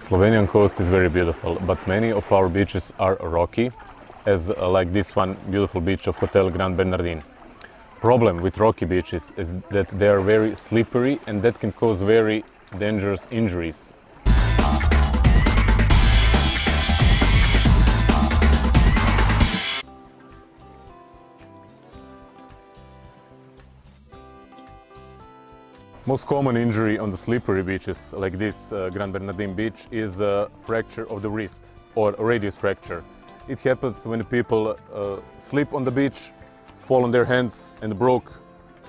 Slovenian coast is very beautiful, but many of our beaches are rocky, as like this one beautiful beach of Hotel Grand Bernardin. Problem with rocky beaches is that they are very slippery and that can cause very dangerous injuries. Most common injury on the slippery beaches like this Grand Bernardin beach is a fracture of the wrist or a radius fracture. It happens when people slip on the beach, fall on their hands and broke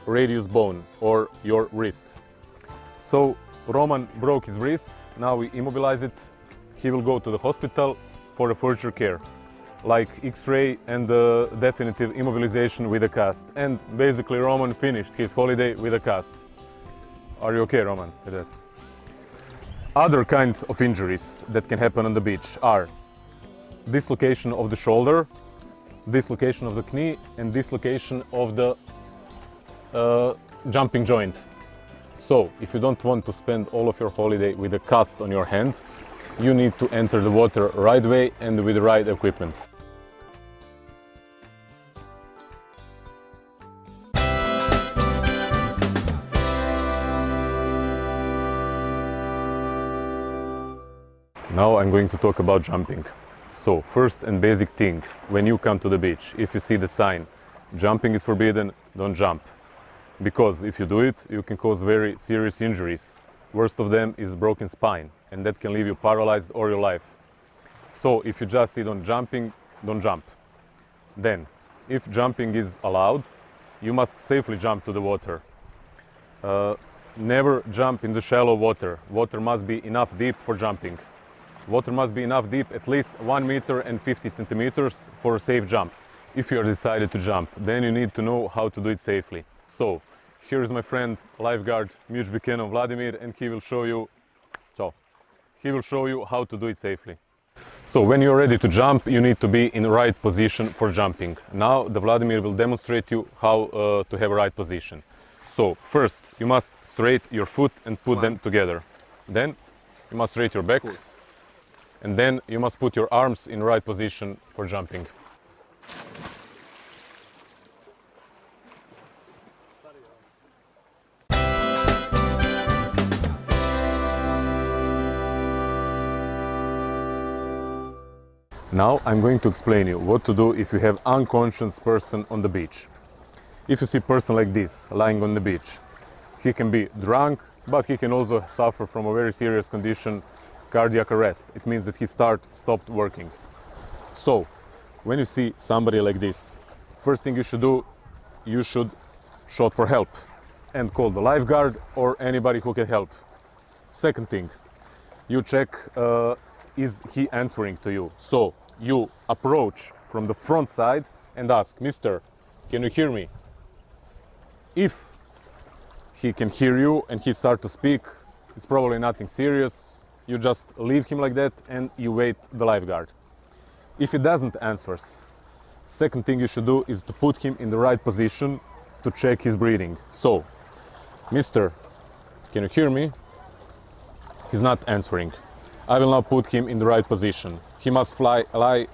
radius bone or your wrist. So Roman broke his wrist, now we immobilize it. He will go to the hospital for a further care, like X-ray and definitive immobilization with a cast. And basically Roman finished his holiday with a cast. Are you okay, Roman, with that? Other kinds of injuries that can happen on the beach are dislocation of the shoulder, dislocation of the knee, and dislocation of the jumping joint. So, if you don't want to spend all of your holiday with a cast on your hand, you need to enter the water right way and with the right equipment. Now I'm going to talk about jumping. So, first and basic thing, when you come to the beach, if you see the sign, jumping is forbidden, don't jump. Because if you do it, you can cause very serious injuries. Worst of them is broken spine, and that can leave you paralyzed all your life. So, if you just see on jumping, don't jump. Then, if jumping is allowed, you must safely jump to the water. Never jump in the shallow water. Water must be enough deep for jumping. Water must be enough deep, at least 1 meter and 50 centimeters for a safe jump. If you are decided to jump, then you need to know how to do it safely. So, here is my friend, lifeguard Vladimir, and he will show you how to do it safely. So, when you're ready to jump, you need to be in the right position for jumping. Now, the Vladimir will demonstrate you how to have a right position. So, first, you must straight your foot and put them together. Then, you must straight your back. And then you must put your arms in the right position for jumping. Now I'm going to explain you what to do if you have unconscious person on the beach. If you see a person like this lying on the beach, he can be drunk, but he can also suffer from a very serious condition, cardiac arrest. It means that his heart stopped working. So, when you see somebody like this, first thing you should do, you should shout for help and call the lifeguard or anybody who can help. Second thing, you check is he answering to you. So, you approach from the front side and ask, Mister, can you hear me? If he can hear you and he starts to speak, it's probably nothing serious. You just leave him like that and you wait the lifeguard. If he doesn't answer, second thing you should do is to put him in the right position to check his breathing. So, Mister, can you hear me? He's not answering. I will now put him in the right position. He must lie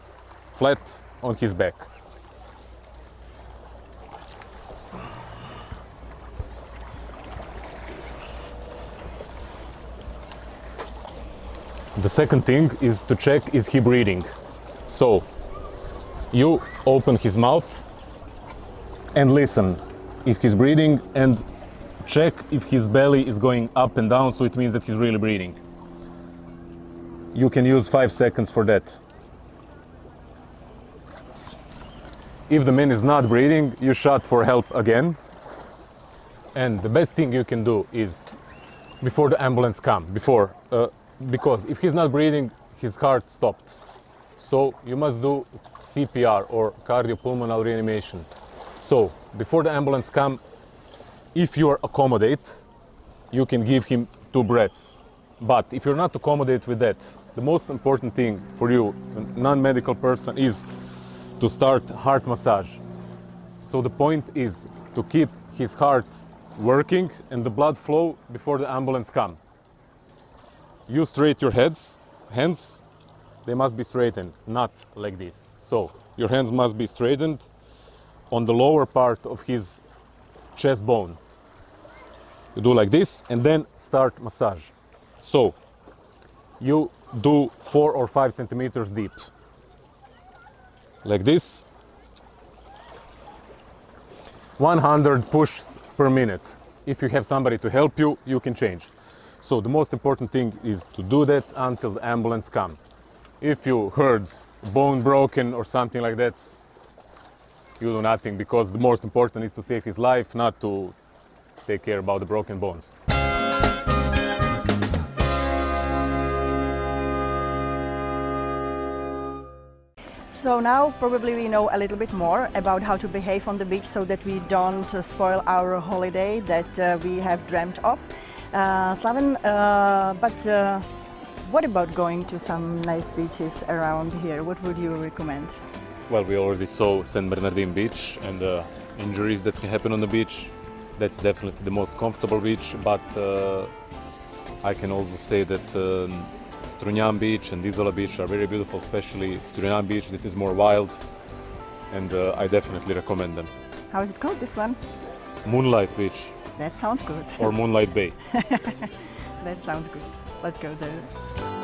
flat on his back. The second thing is to check is he breathing. So, you open his mouth and listen if he's breathing and check if his belly is going up and down, so it means that he's really breathing. You can use 5 seconds for that. If the man is not breathing, you shout for help again. And the best thing you can do is before the ambulance comes, because if he's not breathing, his heart stopped. So you must do CPR or cardiopulmonary reanimation. So before the ambulance comes, if you are accommodate, you can give him 2 breaths. But if you're not accommodate with that, the most important thing for you, a non-medical person, is to start heart massage. So the point is to keep his heart working and the blood flow before the ambulance comes. You straight your heads hands, they must be straightened, not like this. So your hands must be straightened on the lower part of his chest bone. You do like this and then start massage. So you do 4 or 5 centimeters deep, like this. 100 pushes per minute. If you have somebody to help you, you can change. So the most important thing is to do that until the ambulance comes. If you heard bone broken or something like that, you do nothing, because the most important is to save his life, not to take care about the broken bones. So now probably we know a little bit more about how to behave on the beach so that we don't spoil our holiday that we have dreamt of. Slaven, but what about going to some nice beaches around here? What would you recommend? Well, we already saw San Bernardino beach and the injuries that can happen on the beach. That's definitely the most comfortable beach, but I can also say that Strunjan beach and Izola beach are very beautiful, especially Strunjan beach that is more wild, and I definitely recommend them. How is it called, this one? Moonlight beach. That sounds good. Or Moonlight Bay. That sounds good. Let's go there.